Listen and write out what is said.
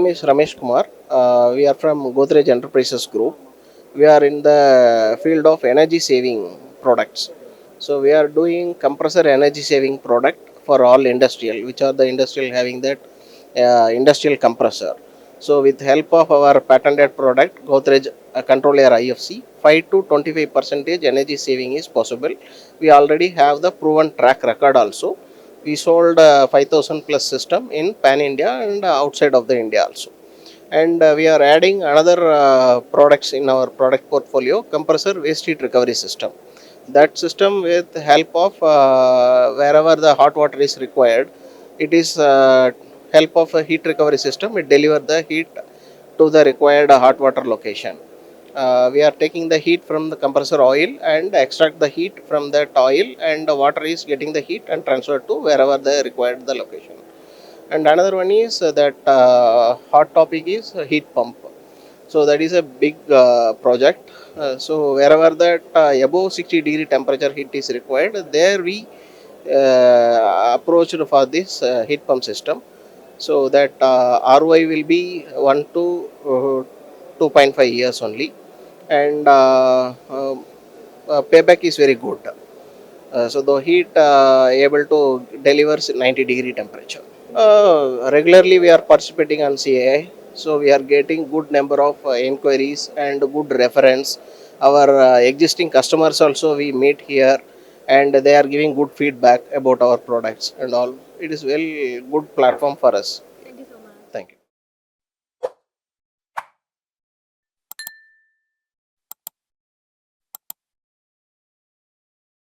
name is Ramesh Kumar. We are from Godrej Enterprises Group. We are in the field of energy saving products. So we are doing compressor energy saving product for all industrial, which are the industrial having that industrial compressor. So with help of our patented product, Godrej Control Air IFC, 5 to 25 percentage energy saving is possible. We already have the proven track record also. We sold 5,000 plus system in pan India and outside of the India also. And we are adding another products in our product portfolio, compressor waste heat recovery system. That system with help of wherever the hot water is required, it is help of a heat recovery system, it deliver the heat to the required hot water location. We are taking the heat from the compressor oil and extract the heat from that oil, and the water is getting the heat and transferred to wherever the required the location. And another one is that hot topic is heat pump. So that is a big project. So wherever that above 60-degree temperature heat is required, there we approached for this heat pump system. So that ROI will be 1 to 2.5 years only, and payback is very good. So the heat able to delivers 90-degree temperature. Regularly we are participating on CII, so we are getting good number of inquiries and good reference. Our existing customers also we meet here, and they are giving good feedback about our products and all. It is very good platform for us.